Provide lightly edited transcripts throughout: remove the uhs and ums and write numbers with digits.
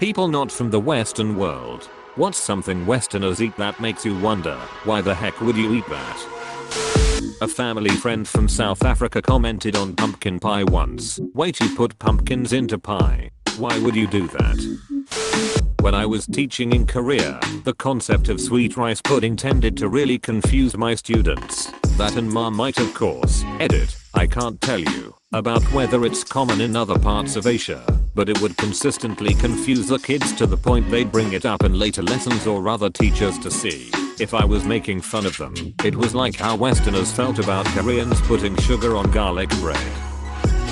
People not from the Western world. What's something Westerners eat that makes you wonder, why the heck would you eat that? A family friend from South Africa commented on pumpkin pie once. Wait, you put pumpkins into pie? Why would you do that? When I was teaching in Korea, the concept of sweet rice pudding tended to really confuse my students. That and Marmite, of course. Edit. I can't tell you about whether it's common in other parts of Asia, but it would consistently confuse the kids to the point they'd bring it up in later lessons or other teachers to see if I was making fun of them. It was like how Westerners felt about Koreans putting sugar on garlic bread.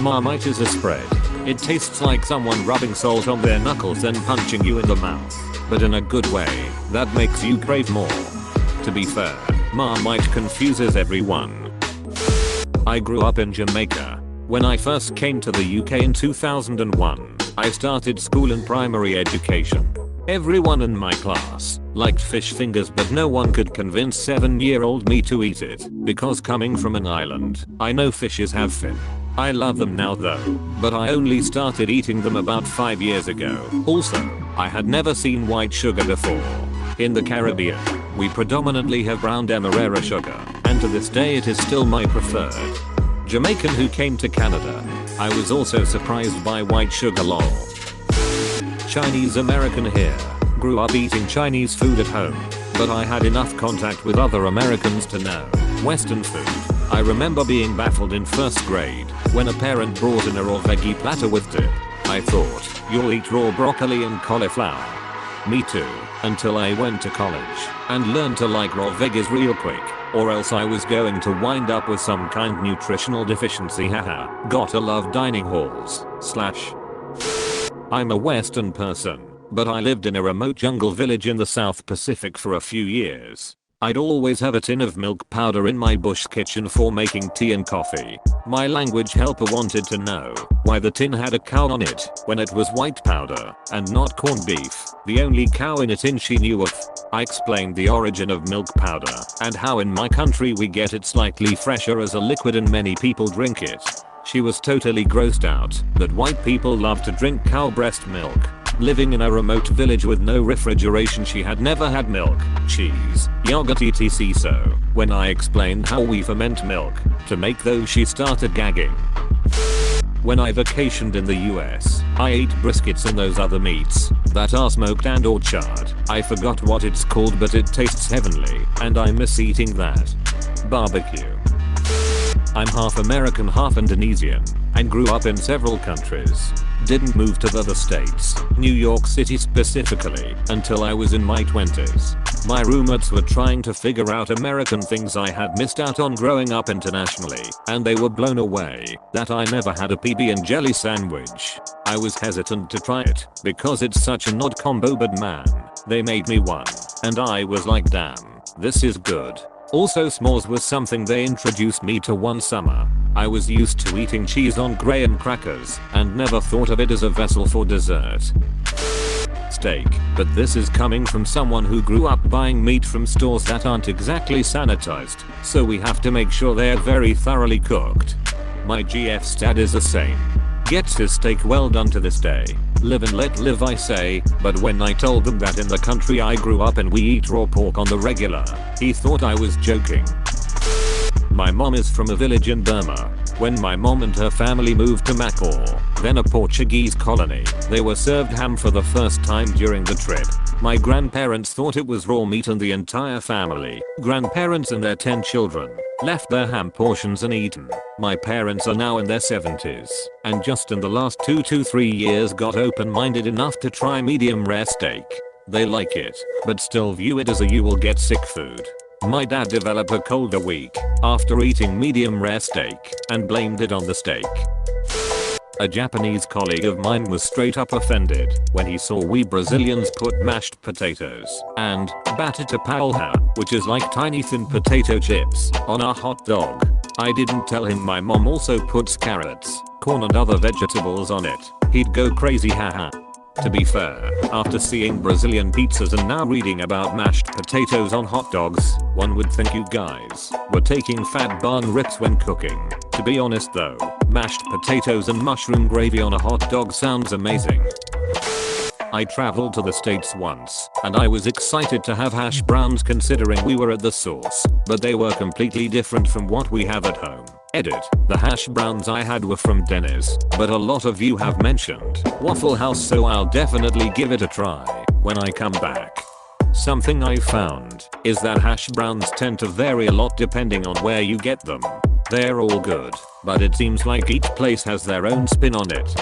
Marmite is a spread. It tastes like someone rubbing salt on their knuckles then punching you in the mouth, but in a good way that makes you crave more. To be fair, Marmite confuses everyone. I grew up in Jamaica. When I first came to the UK in 2001, I started school and primary education. Everyone in my class liked fish fingers, but no one could convince 7-year-old me to eat it, because coming from an island, I know fishes have fin. I love them now though, but I only started eating them about 5 years ago. Also, I had never seen white sugar before. In the Caribbean, we predominantly have brown demerara sugar, and to this day it is still my preferred. Jamaican who came to Canada, I was also surprised by white sugar lol. Chinese American here, grew up eating Chinese food at home, but I had enough contact with other Americans to know Western food. I remember being baffled in first grade when a parent brought in a raw veggie platter with dip. I thought, you'll eat raw broccoli and cauliflower. Me too, until I went to college and learned to like raw veggies real quick, or else I was going to wind up with some kind of nutritional deficiency. Haha. Gotta love dining halls. / I'm a Western person, but I lived in a remote jungle village in the South Pacific for a few years. I'd always have a tin of milk powder in my bush kitchen for making tea and coffee. My language helper wanted to know why the tin had a cow on it when it was white powder and not corned beef, the only cow in a tin she knew of. I explained the origin of milk powder and how in my country we get it slightly fresher as a liquid and many people drink it. She was totally grossed out that white people love to drink cow breast milk. Living in a remote village with no refrigeration, she had never had milk, cheese, yogurt etc. So, when I explained how we ferment milk to make those, she started gagging. When I vacationed in the US, I ate briskets and those other meats that are smoked and or charred. I forgot what it's called, but it tastes heavenly, and I miss eating that. Barbecue. I'm half American, half Indonesian, and grew up in several countries. Didn't move to the other states, New York City specifically, until I was in my 20s. My roommates were trying to figure out American things I had missed out on growing up internationally, and they were blown away that I never had a PB and jelly sandwich. I was hesitant to try it because it's such an odd combo, but man, they made me one, and I was like, damn, this is good. Also, s'mores was something they introduced me to one summer. I was used to eating cheese on graham crackers and never thought of it as a vessel for dessert. Steak, but this is coming from someone who grew up buying meat from stores that aren't exactly sanitized, so we have to make sure they're very thoroughly cooked. My GF stat is the same. Gets his steak well done to this day. Live and let live, I say, but when I told them that in the country I grew up in we eat raw pork on the regular, he thought I was joking. My mom is from a village in Burma. When my mom and her family moved to Macau, then a Portuguese colony, they were served ham for the first time during the trip. My grandparents thought it was raw meat and the entire family, grandparents and their 10 children, left their ham portions uneaten. My parents are now in their 70s, and just in the last 2 to 3 years got open-minded enough to try medium rare steak. They like it, but still view it as a you will get sick food. My dad developed a cold a week after eating medium rare steak and blamed it on the steak. A Japanese colleague of mine was straight up offended when he saw we Brazilians put mashed potatoes and batata palha, which is like tiny thin potato chips, on a hot dog. I didn't tell him my mom also puts carrots, corn and other vegetables on it. He'd go crazy, haha. To be fair, after seeing Brazilian pizzas and now reading about mashed potatoes on hot dogs, one would think you guys were taking fat barn rips when cooking. To be honest though, mashed potatoes and mushroom gravy on a hot dog sounds amazing. I traveled to the States once, and I was excited to have hash browns considering we were at the source, but they were completely different from what we have at home. Edit. The hash browns I had were from Denny's, but a lot of you have mentioned Waffle House, so I'll definitely give it a try when I come back. Something I found is that hash browns tend to vary a lot depending on where you get them. They're all good, but it seems like each place has their own spin on it.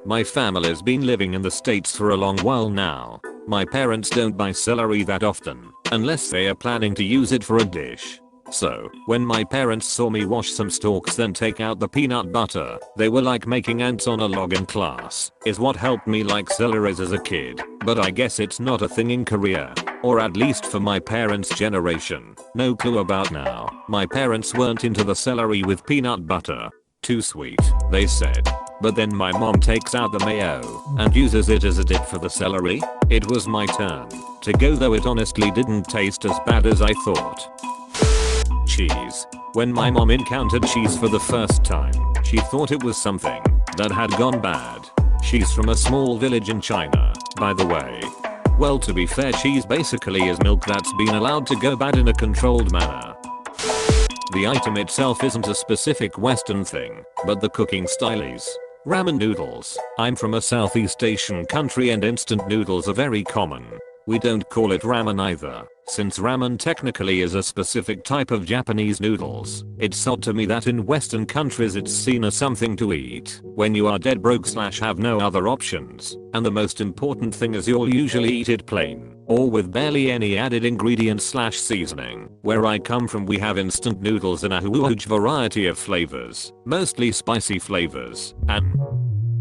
My family's been living in the States for a long while now. My parents don't buy celery that often, unless they are planning to use it for a dish. So, when my parents saw me wash some stalks then take out the peanut butter, they were like making ants on a log in class, is what helped me like celeries as a kid, but I guess it's not a thing in Korea. Or at least for my parents' generation. No clue about now. My parents weren't into the celery with peanut butter. Too sweet, they said. But then my mom takes out the mayo and uses it as a dip for the celery. It was my turn to go, though it honestly didn't taste as bad as I thought. Cheese. When my mom encountered cheese for the first time, she thought it was something that had gone bad. She's from a small village in China, by the way. Well, to be fair, cheese basically is milk that's been allowed to go bad in a controlled manner. The item itself isn't a specific Western thing, but the cooking style is. Ramen noodles. I'm from a Southeast Asian country and instant noodles are very common. We don't call it ramen either, since ramen technically is a specific type of Japanese noodles. It's odd to me that in Western countries it's seen as something to eat when you are dead broke / have no other options, and the most important thing is you'll usually eat it plain, or with barely any added ingredients / seasoning. Where I come from we have instant noodles in a huge variety of flavors, mostly spicy flavors, and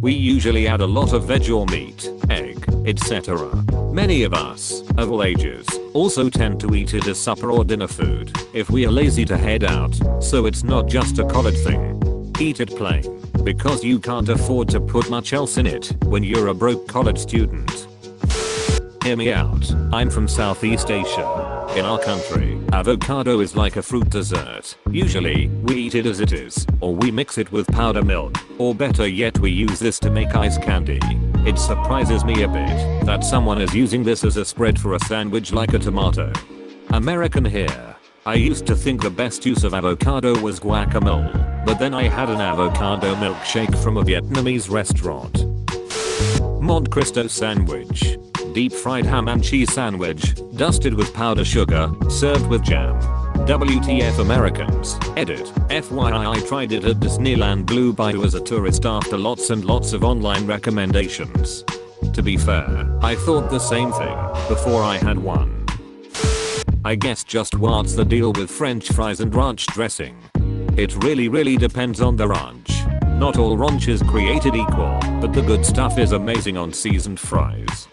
we usually add a lot of veg or meat, egg, etc. Many of us, of all ages, also tend to eat it as supper or dinner food if we are lazy to head out, so it's not just a college thing. Eat it plain, because you can't afford to put much else in it when you're a broke college student. Hear me out, I'm from Southeast Asia. In our country, avocado is like a fruit dessert. Usually, we eat it as it is, or we mix it with powder milk, or better yet we use this to make ice candy. It surprises me a bit that someone is using this as a spread for a sandwich like a tomato. American here. I used to think the best use of avocado was guacamole, but then I had an avocado milkshake from a Vietnamese restaurant. Monte Cristo sandwich. Deep fried ham and cheese sandwich, dusted with powdered sugar, served with jam. WTF Americans. Edit. FYI, I tried it at Disneyland Blue Bayou as a tourist after lots and lots of online recommendations. To be fair, I thought the same thing before I had one. I guess just what's the deal with french fries and ranch dressing? It really depends on the ranch. Not all ranch is created equal, but the good stuff is amazing on seasoned fries.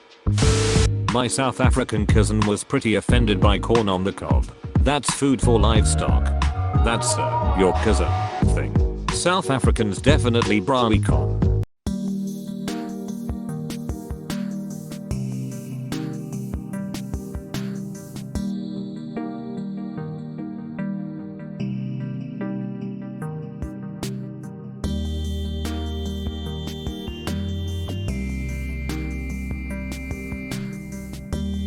My South African cousin was pretty offended by corn on the cob. That's food for livestock. That's your cousin thing. South Africans definitely braai con.